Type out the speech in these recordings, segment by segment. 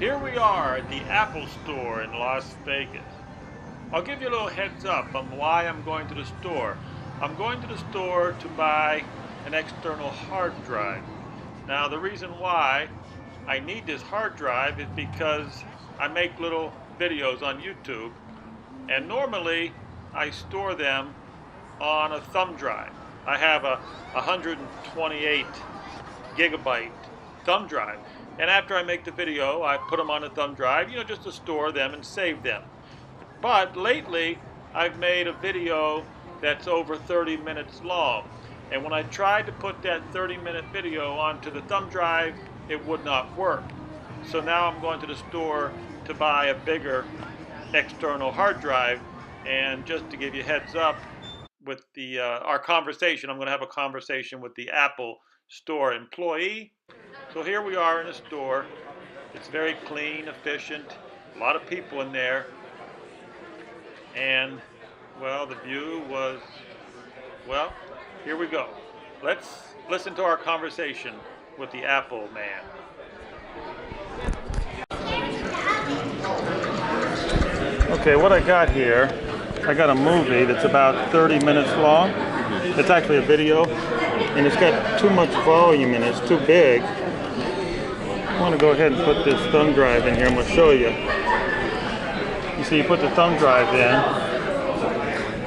Here we are at the Apple Store in Las Vegas. I'll give you a little heads up on why I'm going to the store. I'm going to the store to buy an external hard drive. Now, the reason why I need this hard drive is because I make little videos on YouTube, and normally I store them on a thumb drive. I have a 128 gigabyte thumb drive. And after I make the video, I put them on a thumb drive, just to store them and save them. But lately, I've made a video that's over 30 minutes long. And when I tried to put that 30-minute video onto the thumb drive, it would not work. So now I'm going to the store to buy a bigger external hard drive. And just to give you a heads up with our conversation, I'm going to have a conversation with the Apple Store employee. So here we are in a store. It's very clean, efficient, a lot of people in there. And, well, the view was, well, here we go. Let's listen to our conversation with the Apple man. Okay, what I got here, I got a movie that's about 30 minutes long. It's actually a video, and it's got too much volume in it. It's too big. I want to go ahead and put this thumb drive in here. I'm going to show you. You see, you put the thumb drive in,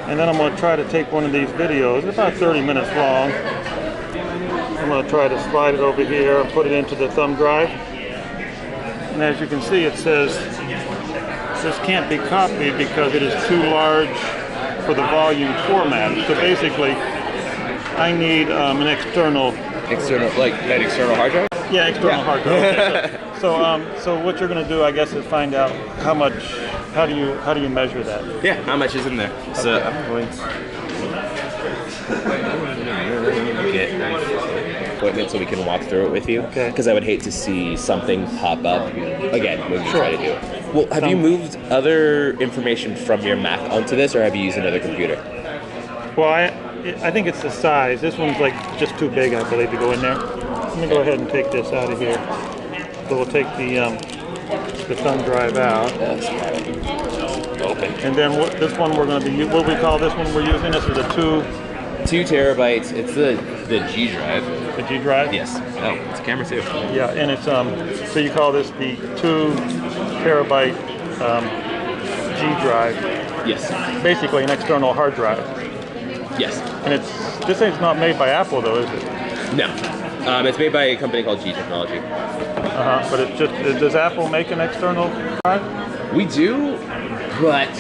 and then I'm going to try to take one of these videos. It's about 30 minutes long. I'm going to try to slide it over here and put it into the thumb drive. And as you can see, it says this can't be copied because it is too large for the volume format. So basically, I need an external, like an external hard drive? Yeah, external hard drive. Okay, so what you're going to do, I guess, is find out how do you measure that? Yeah, how much is in there? Okay. So I'm going to get equipment so we can walk through it with you. Okay. Because I would hate to see something pop up again when we try to do it. Well, have you moved other information from your Mac onto this, or have you used another computer? Well, I think it's the size. This one's like just too big, I believe, to go in there. Let me go ahead and take this out of here. So we'll take the thumb drive out. Open. And then this one we're going to be, what we call this one we're using? This is a 2 terabytes. It's the G drive. The G drive? Yes. Oh, it's a camera too. Yeah, and it's so you call this the 2 terabyte G drive. Yes. Basically an external hard drive. Yes. And this thing's not made by Apple though, is it? No. It's made by a company called G Technology. But does Apple make an external drive? We do, but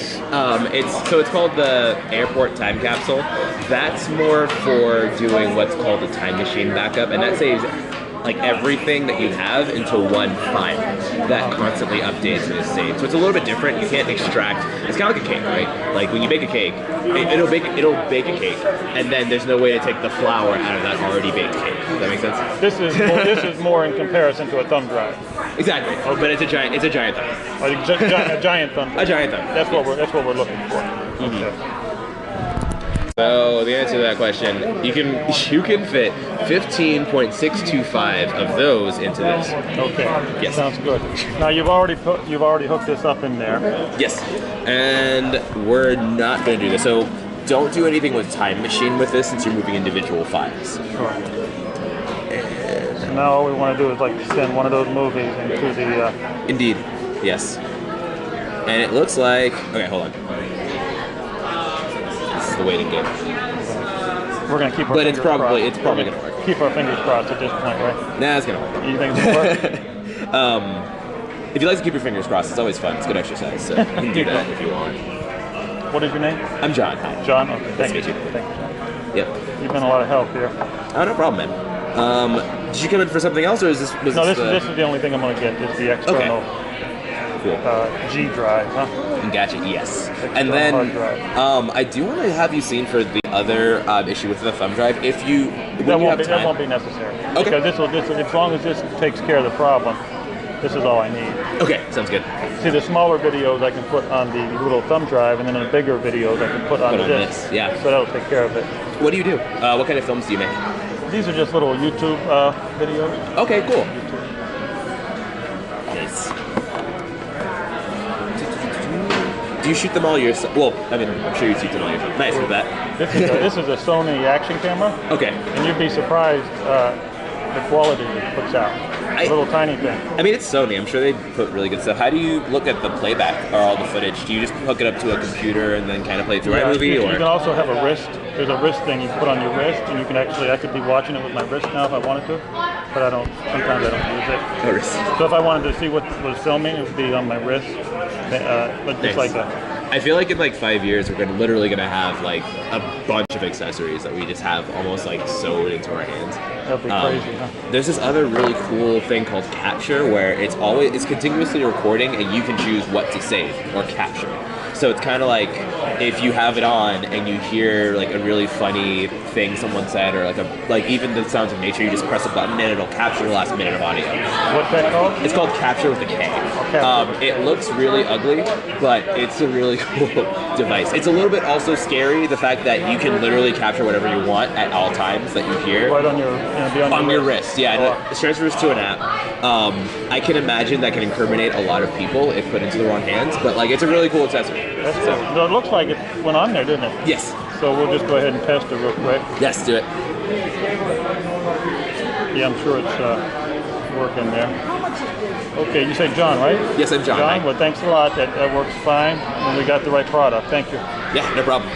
it's called the Airport Time Capsule. That's more for doing what's called a time machine backup, and that saves like everything that you have into one file that constantly updates and is saved. So it's a little bit different. You can't extract. It's kind of like a cake, right? Like when you bake a cake, it'll bake a cake, and then there's no way to take the flour out of that already baked cake. Does that make sense? This is more in comparison to a thumb drive. Exactly. Okay. But it's a giant thumb. A giant thumb drive. A giant thumb. That's what we're looking for. Mm-hmm. Okay. So the answer to that question, you can fit 15.625 of those into this. Okay. Yes. Sounds good. Now you've already hooked this up in there. Yes. And we're not going to do this. So don't do anything with Time Machine with this since you're moving individual files. Sure. So now all we want to do is like send one of those movies into the. Indeed. Yes. And it looks like. Okay, hold on. The way to go. We're gonna keep our but fingers it's probably crossed. gonna work. Keep our fingers crossed at this point, right? Nah, it's gonna work. You think it's gonna work? If you like to keep your fingers crossed, it's always fun. It's good exercise. So you can do that if you want. What is your name? I'm John. Hi. John. Okay. Nice to meet you. Thank you, John. Yep. You've been a lot of help here. Oh, no problem, man. Did you come in for something else, or is this? No, this is the only thing I'm gonna get. Is the external. Okay. Cool. G drive, huh? Gotcha. Yes. External And then, hard drive. I do want to have you seen for the other issue with the thumb drive. If you That won't be necessary. Okay. Because this as long as this takes care of the problem, this is all I need. Okay, sounds good. See, the smaller videos I can put on the little thumb drive, and then the bigger videos I can put on this. Yeah. So that'll take care of it. What do you do? What kind of films do you make? These are just little YouTube videos. Okay, cool. Nice. Do you shoot them all yourself? Well, I mean, I'm sure you shoot them all yourself. Nice with that. This is a Sony action camera, Okay. and you'd be surprised the quality it puts out. A little tiny thing. I mean, it's Sony. I'm sure they put really good stuff. How do you look at the playback or all the footage? Do you just hook it up to a computer and then kind of play through iMovie? You Or can also have a wrist. There's a wrist thing you put on your wrist, and you can actually. I could be watching it with my wrist now if I wanted to, but I don't. Sometimes I don't use it. Oh, wrist. So if I wanted to see what was filming, it would be on my wrist. But just like that. I feel like in like 5 years, we're literally gonna have like a bunch of accessories that we just have almost like sewed into our hands. That'd be crazy, huh? There's this other really cool thing called Capture, where it's continuously recording, and you can choose what to save or capture. So it's kind of like if you have it on and you hear like a really funny thing someone said, or like even the sounds of nature, you just press a button and it'll capture the last minute of audio. What's that called? It's called Capture with a K. It looks really ugly, but it's a really cool device. It's a little bit also scary, the fact that you can literally capture whatever you want at all times that you hear. Right on your, on your wrist. Yeah, and it transfers to an app. I can imagine that can incriminate a lot of people if put into the wrong hands, but like it's a really cool accessory. That's cool. So it looks like it went on there, didn't it? Yes. So we'll just go ahead and test it real quick. Yes, do it. Yeah, I'm sure it's working there. Okay, you say John, right? Yes, I'm John. John, well, thanks a lot. That works fine, and we got the right product. Thank you. Yeah, no problem.